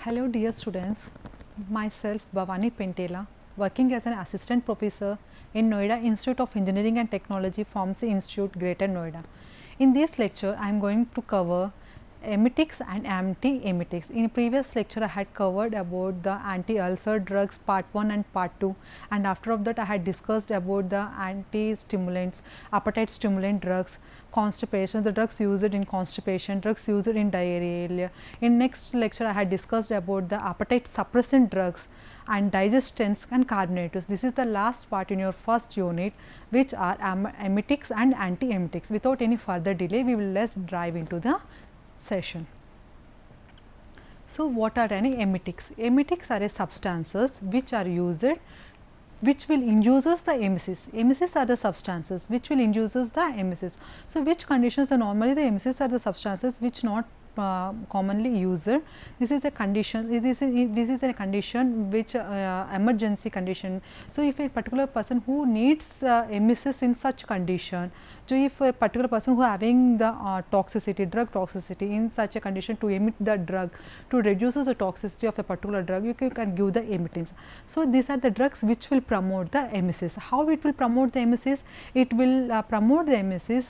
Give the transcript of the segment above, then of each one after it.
Hello dear students, myself Bhavani Pentela, working as an assistant professor in Noida Institute of Engineering and Technology, Pharmacy Institute, Greater Noida. In this lecture, I am going to cover emetics and anti-emetics. In previous lecture, I had covered about the anti-ulcer drugs part 1 and part 2, and after of that I had discussed about the anti-stimulants, appetite stimulant drugs, constipation, the drugs used in constipation, drugs used in diarrhea. In next lecture, I had discussed about the appetite suppressant drugs and digestants and carbonatives. This is the last part in your first unit, which are emetics and anti-emetics. Without any further delay, we will let's dive into the session. So, what are any emetics? Emetics are substances which are used, which will induces the emesis. Emesis are the substances which will induces the emesis. So, which conditions are normally the emesis are the substances which not commonly used. This is a condition, this is a condition which emergency condition. So, if a particular person who needs emesis in such condition, so if a particular person who having the toxicity, drug toxicity in such a condition to emit the drug to reduces the toxicity of a particular drug, you can give the emittance. So, these are the drugs which will promote the emesis. How it will promote the emesis? It will promote the emesis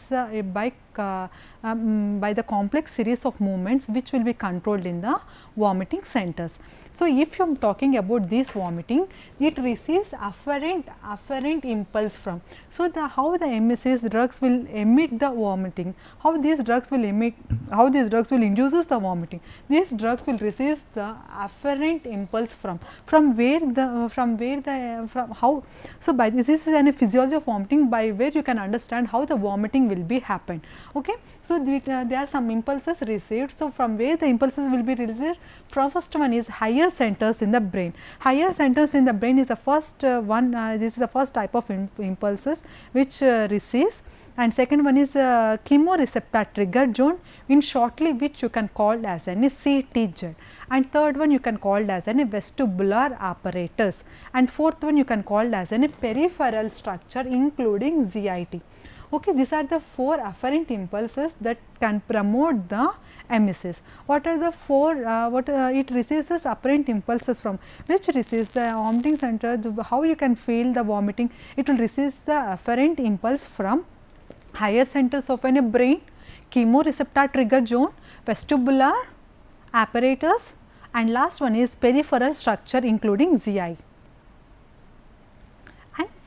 by the complex series of movements which will be controlled in the vomiting centers. So, if you are talking about this vomiting, it receives afferent impulse from. So, how the emesis drugs will emit the vomiting, how these drugs will emit, how these drugs will induces the vomiting. These drugs will receive the afferent impulse from how. So, by this is a physiology of vomiting by where you can understand how the vomiting will be happened. Okay. So, there are some impulses received. So, from where the impulses will be received? First one is higher centers in the brain. Higher centers in the brain is the first one, this is the first type of impulses which receives, and second one is chemoreceptor trigger zone, in shortly which you can call as an CTZ, and third one you can call as an vestibular apparatus, and fourth one you can call as an peripheral structure including ZIT. Okay, these are the four afferent impulses that can promote the emesis. What are the four? It receives as afferent impulses from which receives the vomiting center. How you can feel the vomiting? It will receive the afferent impulse from higher centers of a brain, chemoreceptor trigger zone, vestibular apparatus, and last one is peripheral structure including ZI.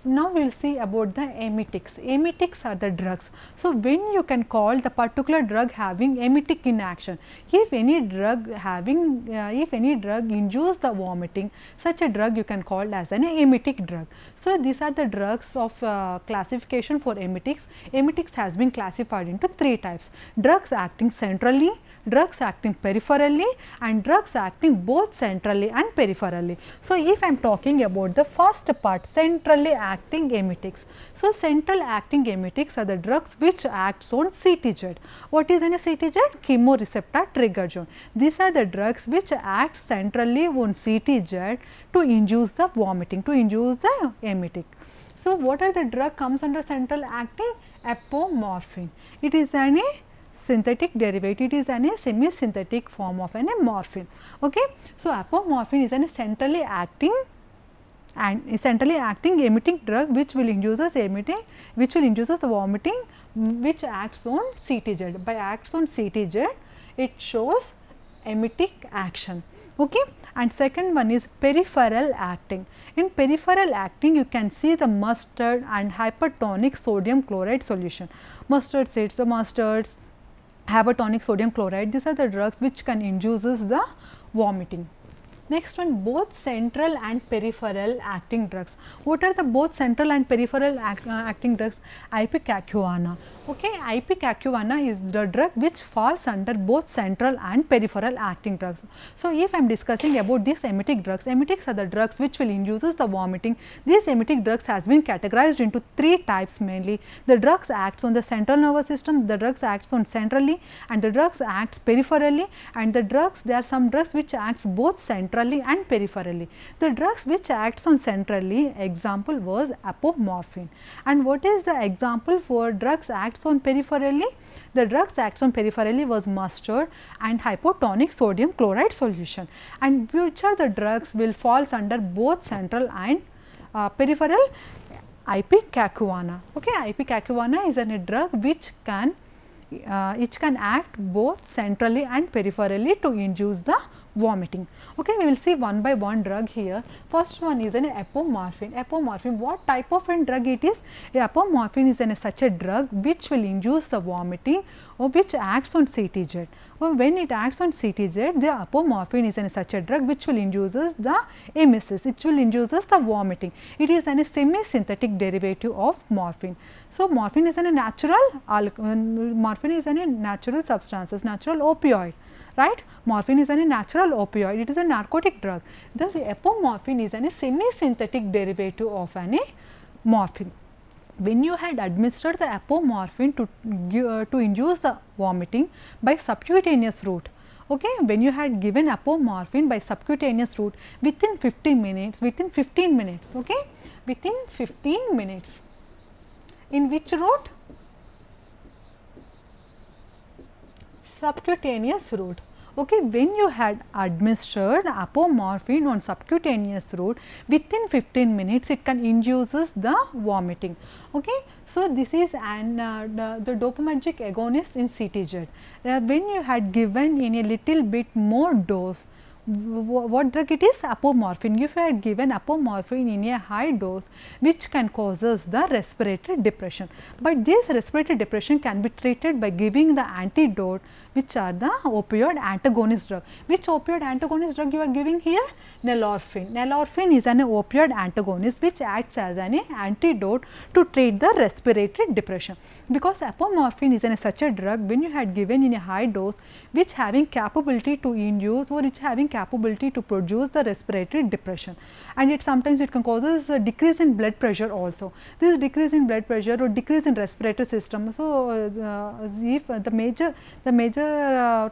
Now, we will see about the emetics. Emetics are the drugs. So, when you can call the particular drug having emetic in action, if any drug induce the vomiting, such a drug you can call as an emetic drug. So, these are the drugs of classification for emetics. Emetics has been classified into three types: drugs acting centrally, drugs acting peripherally, and drugs acting both centrally and peripherally. So, if I am talking about the first part, centrally acting emetics. So, central acting emetics are the drugs which acts on CTZ. What is in a CTZ? Chemoreceptor trigger zone. These are the drugs which act centrally on CTZ to induce the vomiting, to induce the emetic. So, what are the drug comes under central acting? Apomorphine. It is an synthetic derivative, it is a semi-synthetic form of an morphine. Okay. So, apomorphine is a centrally acting emetic drug which will induces emitting, which will induces the vomiting, which acts on CTZ. By acts on CTZ, it shows emetic action. Okay. And second one is peripheral acting. In peripheral acting, you can see the mustard and hypertonic sodium chloride solution. Mustard seeds, the mustards, hypertonic sodium chloride, these are the drugs which can induces the vomiting. Next one, both central and peripheral acting drugs. What are the both central and peripheral acting drugs? Ipecacuanha. Okay, ipecacuanha is the drug which falls under both central and peripheral acting drugs. So, if I am discussing about these emetic drugs, emetics are the drugs which will induces the vomiting. These emetic drugs has been categorized into three types mainly. The drugs acts on the central nervous system, the drugs acts on centrally, and the drugs acts peripherally, and the drugs, there are some drugs which acts both centrally and peripherally. The drugs which acts on centrally, example was apomorphine. And what is the example for drugs act acts on peripherally? The drugs acts on peripherally was mustard and hypotonic sodium chloride solution, and which are the drugs will falls under both central and peripheral? Ipecacuanha. Okay, ipecacuanha is a drug which can act both centrally and peripherally to induce the vomiting. Okay, we will see one by one drug here. First one is an apomorphine. Apomorphine, what type of a drug it is? Apomorphine is such a drug which will induce the vomiting or which acts on CTZ. When it acts on CTZ, the apomorphine is such a drug which will induces the emesis, it will induces the vomiting. It is a semi-synthetic derivative of morphine. So, morphine is a natural substance, natural opioid, right. Morphine is a natural opioid, it is a narcotic drug. Thus, apomorphine is a semi-synthetic derivative of morphine. When you had administered the apomorphine to induce the vomiting by subcutaneous route, okay, when you had given apomorphine by subcutaneous route within 15 minutes, okay, within 15 minutes, in which route? Subcutaneous route. Okay, when you had administered apomorphine on subcutaneous route within 15 minutes, it can induces the vomiting. Okay, so this is the dopaminergic agonist in CTZ. When you had given in a little bit more dose, what drug it is? Apomorphine. If you had given apomorphine in a high dose, which can causes the respiratory depression, but this respiratory depression can be treated by giving the antidote, which are the opioid antagonist drug. Which opioid antagonist drug you are giving here? Nalorphine. Nalorphine is an opioid antagonist which acts as an antidote to treat the respiratory depression, because apomorphine is such a drug when you had given in a high dose which having capability to induce or which having capability to produce the respiratory depression, and it sometimes it can causes a decrease in blood pressure also. This decrease in blood pressure or decrease in respiratory system. So, if the major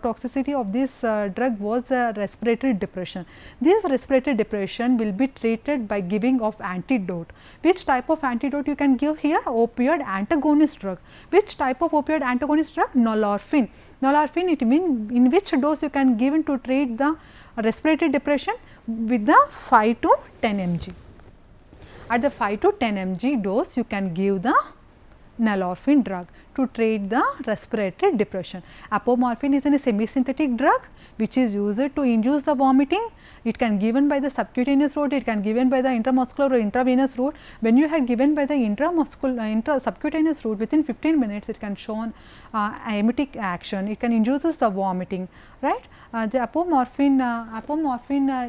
toxicity of this drug was respiratory depression. This respiratory depression will be treated by giving of antidote. Which type of antidote you can give here? Opioid antagonist drug. Which type of opioid antagonist drug? Nalorphine. Nalorphine, it means in which dose you can give to treat the respiratory depression? With the 5 to 10 mg. At the 5 to 10 mg dose, you can give the nalorphine drug to treat the respiratory depression. Apomorphine is a semi-synthetic drug which is used to induce the vomiting. It can given by the subcutaneous route, it can given by the intramuscular or intravenous route. When you had given by the subcutaneous route within 15 minutes, it can show emetic action, it can induces the vomiting, right. The apomorphine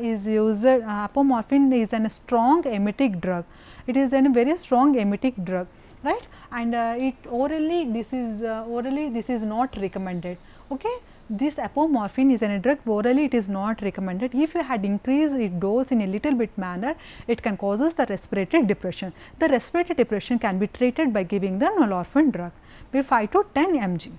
is used, apomorphine is a strong emetic drug, it is a very strong emetic drug, right, and it orally this is not recommended. Okay, this apomorphine is a drug orally it is not recommended. If you had increased its dose in a little bit manner, it can causes the respiratory depression. The respiratory depression can be treated by giving the nalorphine drug with 5 to 10 mg.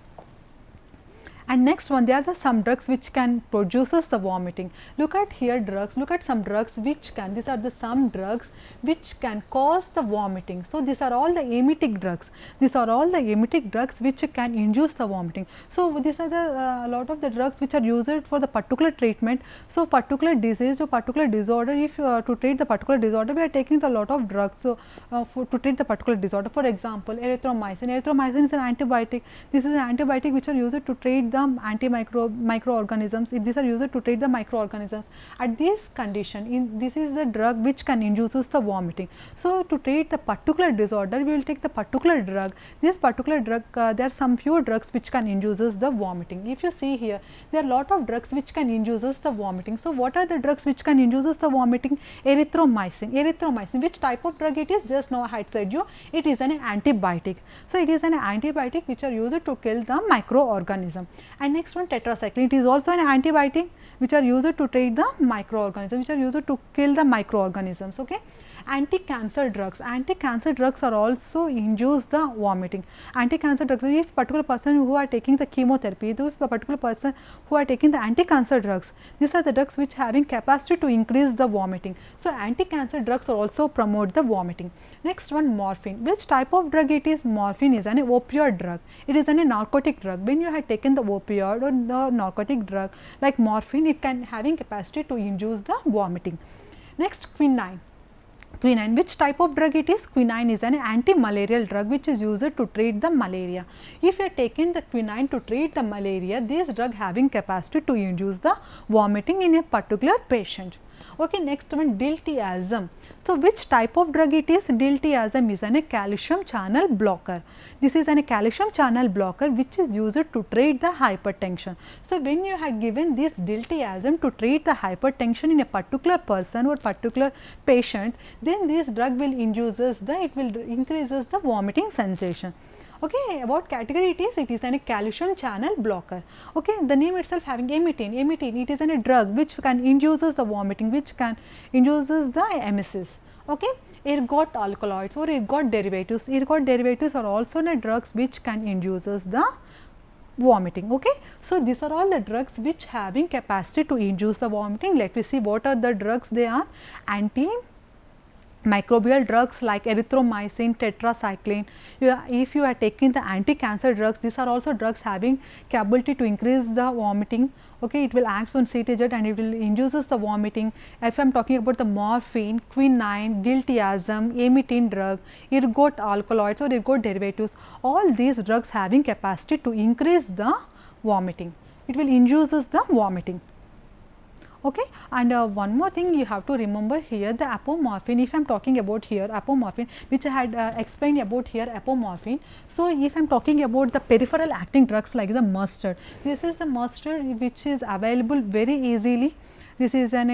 And next one, there are some drugs which can produces the vomiting. Look at here drugs, look at some drugs which can, these are the some drugs which can cause the vomiting. So, these are all the emetic drugs, these are all the emetic drugs which can induce the vomiting. So, these are the lot of the drugs which are used for the particular treatment. So, particular disease or particular disorder, if to treat the particular disorder we are taking the lot of drugs. So, to treat the particular disorder, for example, erythromycin. Erythromycin is an antibiotic. This is an antibiotic which are used to treat the microorganisms. These are used to treat the microorganisms. At this condition, this is the drug which can induces the vomiting. So, to treat the particular disorder, we will take the particular drug. This particular drug, there are some few drugs which can induces the vomiting. If you see here, there are lot of drugs which can induces the vomiting. So, what are the drugs which can induces the vomiting? Erythromycin. Erythromycin, which type of drug it is? Just now I had said you, it is an antibiotic. So, it is an antibiotic which are used to kill the microorganism. And next one, tetracycline, it is also an antibiotic which are used to treat the microorganisms, which are used to kill the microorganisms. Okay. Anti-cancer drugs, anti-cancer drugs are also induce the vomiting. Anti-cancer drugs, if particular person who are taking the chemotherapy, if a particular person who are taking the anti-cancer drugs, these are the drugs which having capacity to increase the vomiting. So, anti-cancer drugs also promote the vomiting. Next one, morphine. Which type of drug it is? Morphine is an opioid drug. It is a narcotic drug. When you have taken the opioid or the narcotic drug like morphine, it can having capacity to induce the vomiting. Next, quinine. Quinine, which type of drug it is? Quinine is an anti-malarial drug which is used to treat the malaria. If you are taking the quinine to treat the malaria, this drug having capacity to induce the vomiting in a particular patient. Okay, next one, diltiazem. So, which type of drug it is? Diltiazem is a calcium channel blocker. This is a calcium channel blocker which is used to treat the hypertension. So, when you had given this diltiazem to treat the hypertension in a particular person or particular patient, then this drug will increases the vomiting sensation. Okay, about category it is a calcium channel blocker. Okay, the name itself having emetine, it is a drug which can induces the vomiting, which can induces the emesis. Okay, ergot alkaloids or ergot derivatives are also the drugs which can induces the vomiting. Okay, so these are all the drugs which having capacity to induce the vomiting. Let me see what are the drugs they are. Microbial drugs like erythromycin, tetracycline. If you are taking the anti-cancer drugs, these are also drugs having capability to increase the vomiting. Okay, it will act on CTZ and it will induces the vomiting. If I am talking about the morphine, quinine, diltiazem, emetine drug, ergot alkaloids or ergot derivatives, all these drugs having capacity to increase the vomiting. It will induces the vomiting. Okay. And one more thing you have to remember here, the apomorphine. If I am talking about here apomorphine, which I had explained about here apomorphine. So, if I am talking about the peripheral acting drugs like the mustard, this is the mustard which is available very easily. This is an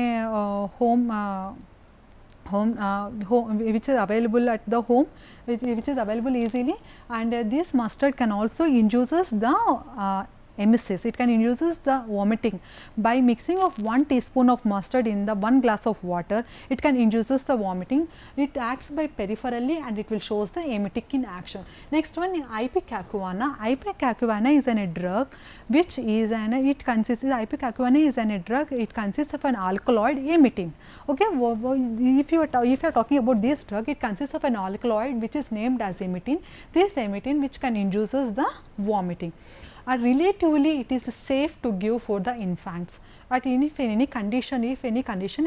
which is available at the home, which is available easily, and this mustard can also induces the emesis. It can induces the vomiting by mixing of 1 teaspoon of mustard in the 1 glass of water. It can induces the vomiting. It acts by peripherally and it will shows the emetic in action. Next one, ipecacuanha. Ipecacuanha is a drug which is ipecacuanha is a drug. It consists of an alkaloid emetine. Okay, if you are talking about this drug, it consists of an alkaloid which is named as emetine. This emetine which can induces the vomiting. Relatively it is safe to give for the infants, but if any condition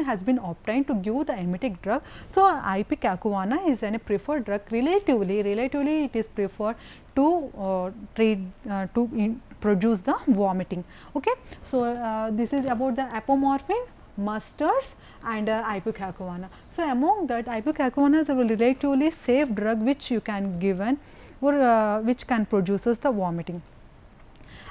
has been obtained to give the emetic drug. So, ipecacuanha is a preferred drug. Relatively it is preferred to produce the vomiting. Okay. So, this is about the apomorphine, mustards and ipecacuanha. So, among that ipecacuanha is a relatively safe drug which you can given or which can produces the vomiting.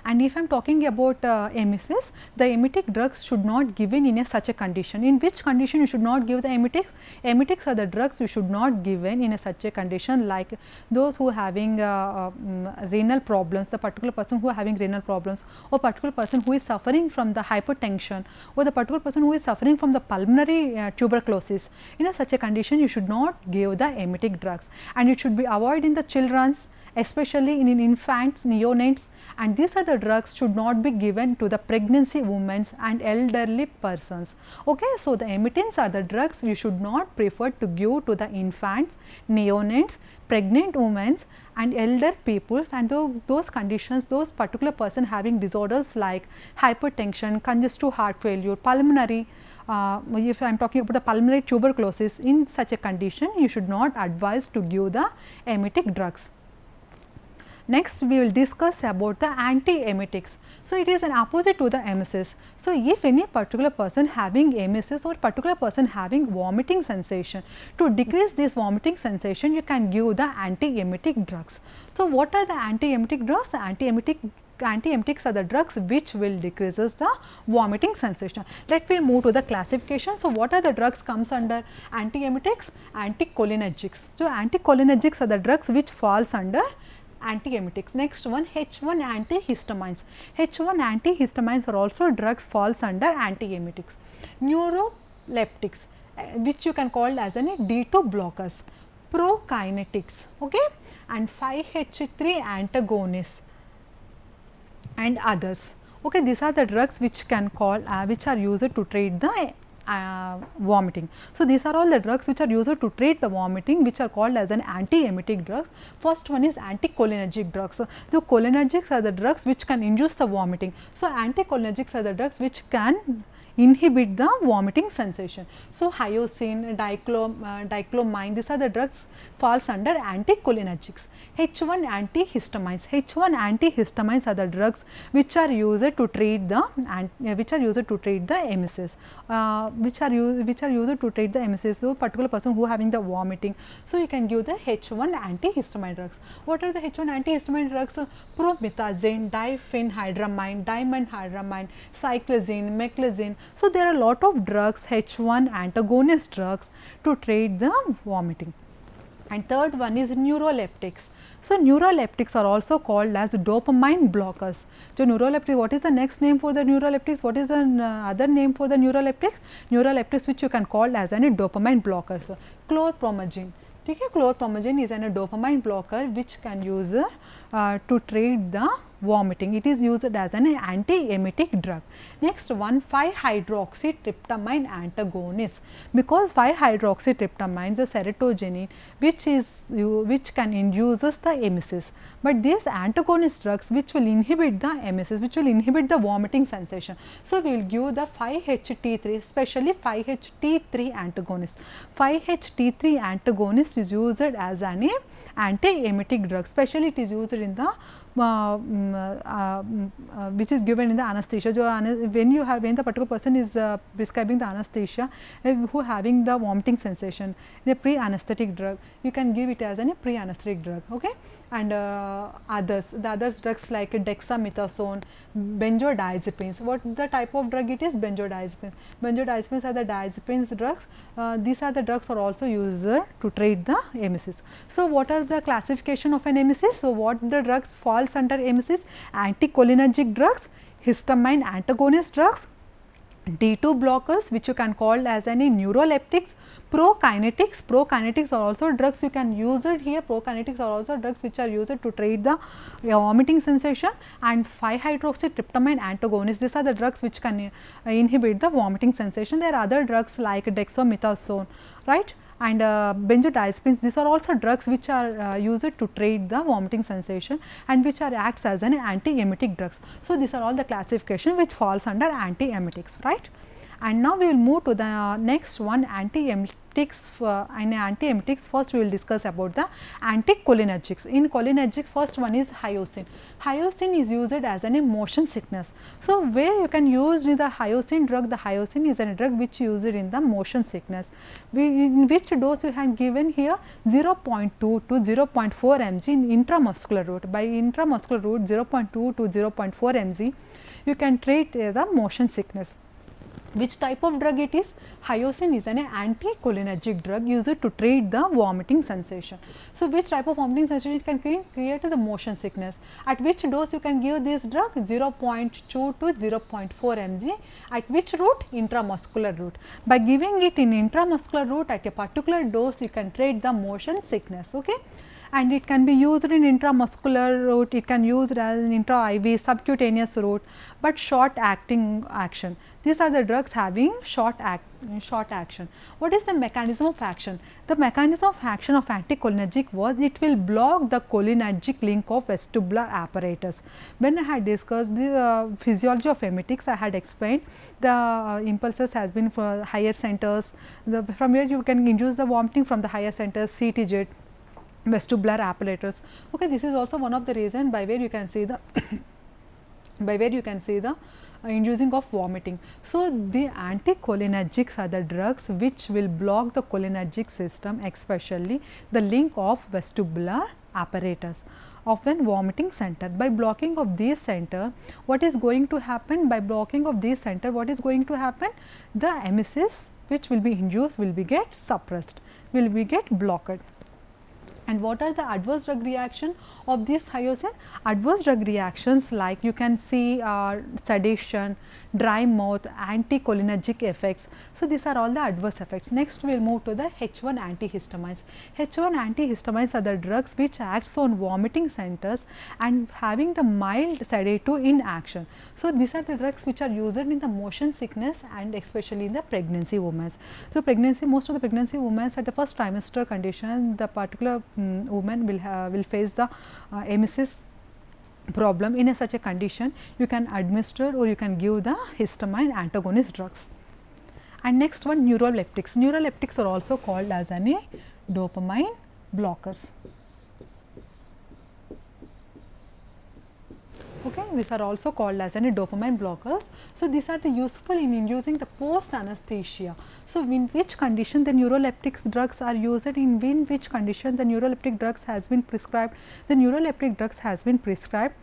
And if I am talking about emesis, the emetic drugs should not given in such a condition. In which condition you should not give the emetics? Emetics are the drugs you should not given in such a condition, like those who having renal problems, the particular person who are having renal problems, or particular person who is suffering from the hypertension, or the particular person who is suffering from the pulmonary tuberculosis. In such a condition you should not give the emetic drugs, and it should be avoided in the children's, especially in infants, neonates, and these are the drugs should not be given to the pregnancy women and elderly persons. Okay, so the emetins are the drugs you should not prefer to give to the infants, neonates, pregnant women and elder peoples, and those conditions, those particular person having disorders like hypertension, congestive heart failure, pulmonary. If I am talking about the pulmonary tuberculosis, in such a condition you should not advise to give the emetic drugs. Next, we will discuss about the anti-emetics. So, it is an opposite to the emesis. So, if any particular person having emesis or particular person having vomiting sensation, to decrease this vomiting sensation, you can give the anti-emetic drugs. So, what are the anti-emetic drugs? The anti-emetics are the drugs which will decreases the vomiting sensation. Let me move to the classification. So, what are the drugs comes under anti-emetics? Anticholinergics. So, anticholinergics are the drugs which falls under antiemetics. Next one, H1 antihistamines. H1 antihistamines are also drugs falls under antiemetics. Neuroleptics, which you can call as an D2 blockers, prokinetics, okay, and 5-HT3 antagonists and others. Okay, these are the drugs which can call which are used to treat the vomiting. So, these are all the drugs which are used to treat the vomiting, which are called as an antiemetic drugs. First one is anticholinergic drugs. So, cholinergics are the drugs which can induce the vomiting. So, anticholinergics are the drugs which can inhibit the vomiting sensation. So, hyoscine, diclomine, these are the drugs falls under anticholinergics. H1 antihistamines. H1 antihistamines are the drugs which are used to treat the emesis, which are used to treat the emesis. So, particular person who having the vomiting. So, you can give the H1 antihistamine drugs. What are the H1 antihistamine drugs? Promethazine, diphenhydramine, dimenhydramine, cyclizine, meclizine. So, there are a lot of drugs, H1 antagonist drugs to treat the vomiting. And third one is neuroleptics. So, neuroleptics are also called as dopamine blockers. So, neuroleptics, what is the next name for the neuroleptics? What is the other name for the neuroleptics? Neuroleptics which you can call as an dopamine blockers. So, chlorpromazine. Okay, chlorpromazine is a dopamine blocker which can use to treat the vomiting. It is used as an antiemetic drug. Next one, 5-hydroxytryptamine antagonist. Because 5-hydroxytryptamine, the serotonin, which can induce the emesis, but these antagonist drugs which will inhibit the emesis, which will inhibit the vomiting sensation. So, we will give the 5-HT3, especially 5-HT3 antagonist. 5-HT3 antagonist is used as an antiemetic drug, especially it is used in the which is given in the anesthesia. When the particular person is prescribing the anesthesia, who having the vomiting sensation, in a pre-anesthetic drug, you can give it as a pre-anesthetic drug. Okay, and the others drugs like dexamethasone, benzodiazepines. What the type of drug it is? Benzodiazepines. Benzodiazepines are the diazepines drugs. These are the drugs are also used to treat the emesis. So, what are the classification of an emesis? So, what the drugs falls under emesis? Anticholinergic drugs, histamine antagonist drugs, D2 blockers which you can call as any neuroleptics, prokinetics. Prokinetics are also drugs you can use it here. Prokinetics are also drugs which are used to treat the vomiting sensation, and 5-hydroxytryptamine antagonists. These are the drugs which can inhibit the vomiting sensation. There are other drugs like dexamethasone, right, and benzodiazepines. These are also drugs which are used to treat the vomiting sensation and which are acts as an antiemetic drugs. So, these are all the classification which falls under antiemetics, right. And now we will move to the next one, antiemetics. In antiemetics, first we will discuss about the anticholinergics. In cholinergics, first one is hyoscine. Hyoscine is used as an motion sickness. So, where you can use the hyoscine drug? The hyoscine is a drug which used in the motion sickness. In which dose you have given here? 0.2 to 0.4 mg in intramuscular route. By intramuscular route 0.2 to 0.4 mg, you can treat the motion sickness. Which type of drug it is? Hyoscine is an anticholinergic drug used to treat the vomiting sensation. So, which type of vomiting sensation it can create the motion sickness? At which dose you can give this drug? 0.2 to 0.4 mg. At which route? Intramuscular route. By giving it in intramuscular route at a particular dose, you can treat the motion sickness. Okay. And it can be used in intramuscular route, it can used as an intra-IV, subcutaneous route, but short acting action. These are the drugs having short action. What is the mechanism of action? The mechanism of action of anticholinergic was it will block the cholinergic link of vestibular apparatus. When I had discussed the physiology of emetics, I had explained the impulses has been for higher centers, from where you can induce the vomiting from the higher centers, CTJ, vestibular apparatus. Okay, this is also one of the reason by where you can see the inducing of vomiting. So, the anticholinergics are the drugs which will block the cholinergic system, especially the link of vestibular apparatus of an vomiting center. By blocking of these center, what is going to happen? By blocking of these center, what is going to happen? The emesis which will be induced will be get suppressed, will be get blocked. And what are the adverse drug reaction of these hyoscine? Adverse drug reactions like you can see sedation, dry mouth, anticholinergic effects. So, these are all the adverse effects. Next, we will move to the H1 antihistamines. H1 antihistamines are the drugs which acts on vomiting centers and having the mild sedative in action. So, these are the drugs which are used in the motion sickness and especially in the pregnancy women. So, most of the pregnancy women at the first trimester condition, the particular woman will face the emesis problem. In such a condition, you can administer or you can give the histamine antagonist drugs. And next one, neuroleptics. Neuroleptics are also called as dopamine blockers. Okay, these are also called as dopamine blockers. So, these are the useful in inducing the post anesthesia. So, in which condition the neuroleptics drugs are used, in which condition the neuroleptic drugs has been prescribed? The neuroleptic drugs has been prescribed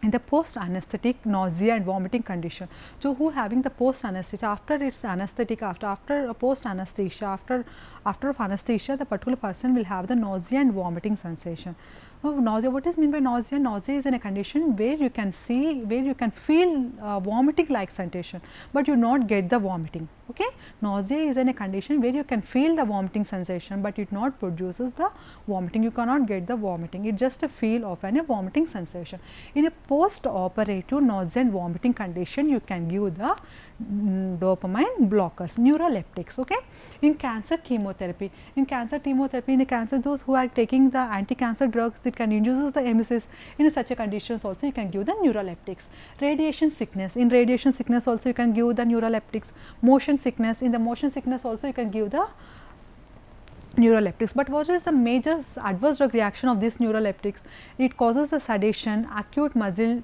in the post anesthetic nausea and vomiting condition. So, who having the post anesthesia, after its anesthetic, after post anesthesia, after anesthesia, the particular person will have the nausea and vomiting sensation. Nausea, what is meant by nausea? Nausea is in a condition where you can feel vomiting like sensation, but you not get the vomiting. Okay? Nausea is in a condition where you can feel the vomiting sensation, but it not produces the vomiting. You cannot get the vomiting. It just a feel of a vomiting sensation. In a post-operative nausea and vomiting condition, you can give the dopamine blockers, neuroleptics. Okay? In cancer chemotherapy, in a cancer, those who are taking the anti-cancer drugs that can induce the emesis, in such a conditions also you can give the neuroleptics. Radiation sickness, in radiation sickness also you can give the neuroleptics. Motion sickness, in the motion sickness also you can give the neuroleptics. But what is the major adverse drug reaction of these neuroleptics? It causes the sedation, acute muscle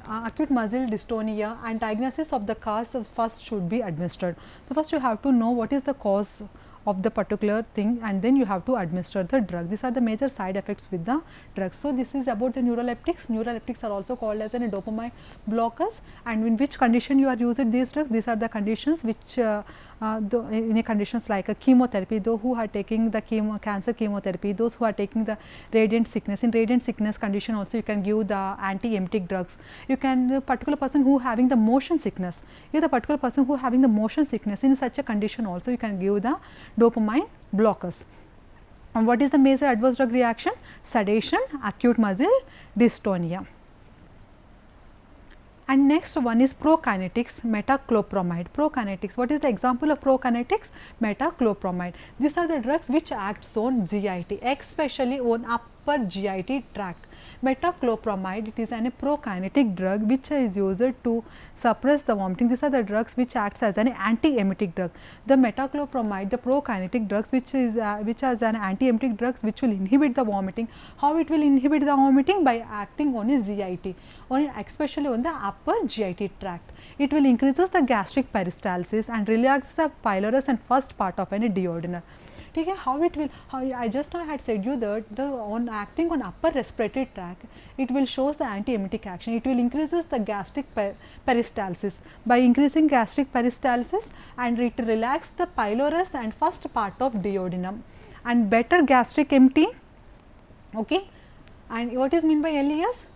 dystonia, and diagnosis of the cause first should be administered. So, first you have to know what is the cause of the particular thing, and then you have to administer the drug. These are the major side effects with the drugs. So, this is about the neuroleptics. Neuroleptics are also called as dopamine blockers, and in which condition you are using these drugs? These are the conditions which in a conditions like a chemotherapy, those who are taking the cancer chemotherapy, those who are taking the radiant sickness. In radiant sickness condition also you can give the anti-emetic drugs. You can, the particular person who having the motion sickness, if the particular person who having the motion sickness, in such a condition also you can give the dopamine blockers. And what is the major adverse drug reaction? Sedation, acute muscle dystonia. And next one is prokinetics, metoclopramide. Prokinetics, what is the example of prokinetics? Metoclopramide. These are the drugs which acts on GIT, especially on upper GIT tract. Metoclopramide, it is a prokinetic drug which is used to suppress the vomiting. These are the drugs which acts as an anti-emetic drug. The metoclopramide, the prokinetic drugs which has an anti-emetic drugs which will inhibit the vomiting. How it will inhibit the vomiting? By acting on a GIT, especially on the upper GIT tract. It will increases the gastric peristalsis and relax the pylorus and first part of any duodenum. Okay, how it will, I just now had said you that on acting on upper respiratory tract, it will shows the anti-emetic action. It will increases the gastric peristalsis. By increasing gastric peristalsis, and it relax the pylorus and first part of duodenum and better gastric empty. Okay, and what is meant by LES?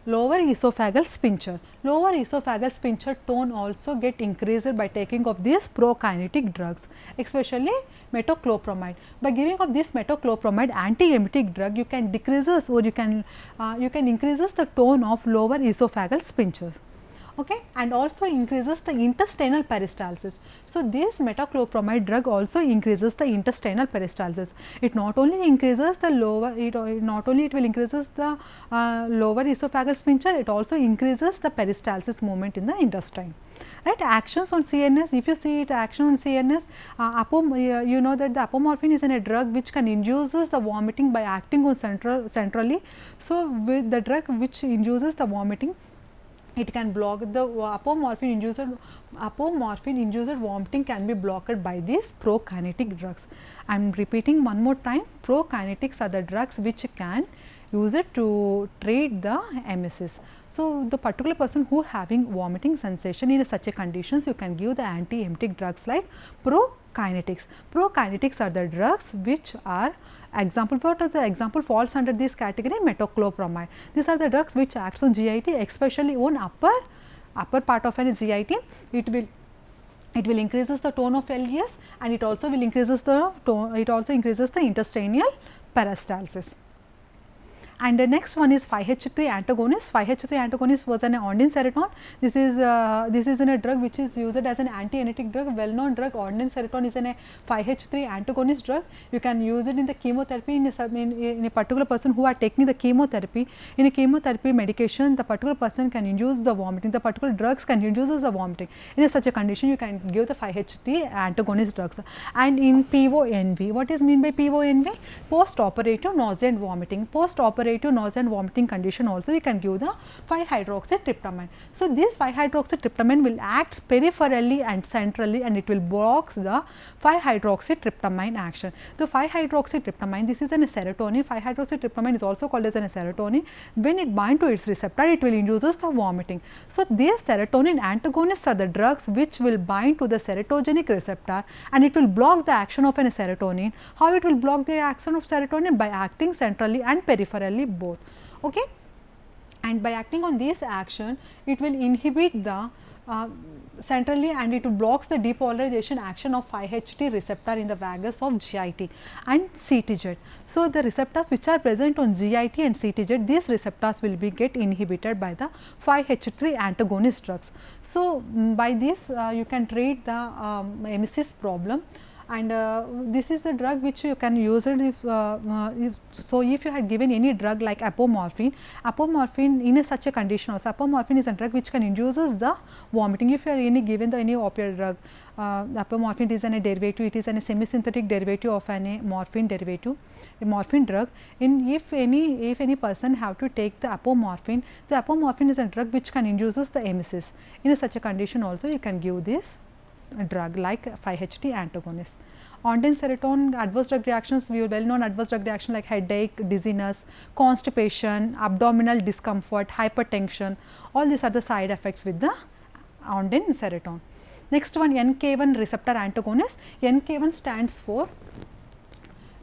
Lower esophageal sphincter. Lower esophageal sphincter tone also get increased by taking of these prokinetic drugs, especially metoclopramide. By giving of this metoclopramide anti-emetic drug, you can decreases or you can increases the tone of lower esophageal sphincter. Okay, and also increases the intestinal peristalsis. So, this metoclopramide drug also increases the intestinal peristalsis. It not only increases the lower, it will increases the lower esophageal sphincter, it also increases the peristalsis movement in the intestine. Right, actions on CNS, if you see it action on CNS, you know that the apomorphine is a drug which can induces the vomiting by acting on centrally. So, with the drug which induces the vomiting, it can block the apomorphine induced vomiting can be blocked by these prokinetic drugs. I am repeating one more time, prokinetics are the drugs which can use it to treat the emesis. So, the particular person who having vomiting sensation in such a conditions, you can give the anti-emetic drugs like prokinetics. prokinetics. Prokinetics are the drugs which are example. What are the example falls under this category? Metoclopramide. These are the drugs which acts on GIT, especially on upper part of an GIT. It will increases the tone of LES, and it also will increases the tone, it also increases the interstitial peristalsis. And the next one is 5-HT3 antagonist. 5-HT3 antagonist was an ondansetron. This is in a drug which is used as an anti-emetic drug. Well known drug. Ondansetron is a 5-HT3 antagonist drug. You can use it in the chemotherapy in a particular person who are taking the chemotherapy. In a chemotherapy medication, the particular person can induce the vomiting. The particular drugs can induce the vomiting. In such a condition, you can give the 5-HT3 antagonist drugs. And in PONV, what is mean by PONV? Post-operative nausea and vomiting. Post-operative nausea and vomiting condition also you can give the 5-hydroxytryptamine. So, this 5-hydroxytryptamine will act peripherally and centrally, and it will block the 5-hydroxytryptamine action. The 5-hydroxytryptamine, this is a serotonin. 5-hydroxytryptamine is also called as a serotonin. When it binds to its receptor, it will induce the vomiting. So, these serotonin antagonists are the drugs which will bind to the serotogenic receptor, and it will block the action of a serotonin. How it will block the action of serotonin? By acting centrally and peripherally both. Okay, and by acting on this action, it will inhibit the centrally, and it blocks the depolarization action of 5-HT receptor in the vagus of GIT and CTZ. So, the receptors which are present on GIT and CTZ, these receptors will be get inhibited by the 5-HT3 antagonist drugs. So, by this you can treat the emesis problem. And this is the drug which you can use it if if you had given any drug like apomorphine in such a condition also. Apomorphine is a drug which can induces the vomiting. If you are given any opioid drug, apomorphine is a derivative, it is a semi-synthetic derivative of a morphine derivative, a morphine drug. If any person have to take the apomorphine is a drug which can induces the emesis. In such a condition also you can give this drug like 5-HT antagonist. Ondansetron adverse drug reactions, we well known adverse drug reaction like headache, dizziness, constipation, abdominal discomfort, hypertension, all these are the side effects with the ondansetron. Next one, NK1 receptor antagonist. NK1 stands for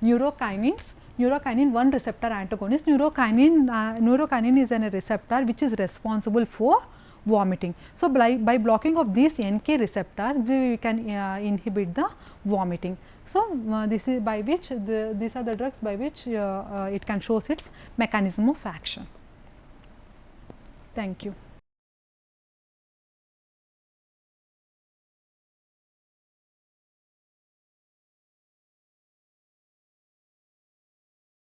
neurokinins. Neurokinin 1 receptor antagonist. Neurokinin is a receptor which is responsible for vomiting. So, by blocking of this NK receptor, we can inhibit the vomiting. So, this is by which these are the drugs by which it can shows its mechanism of action. Thank you.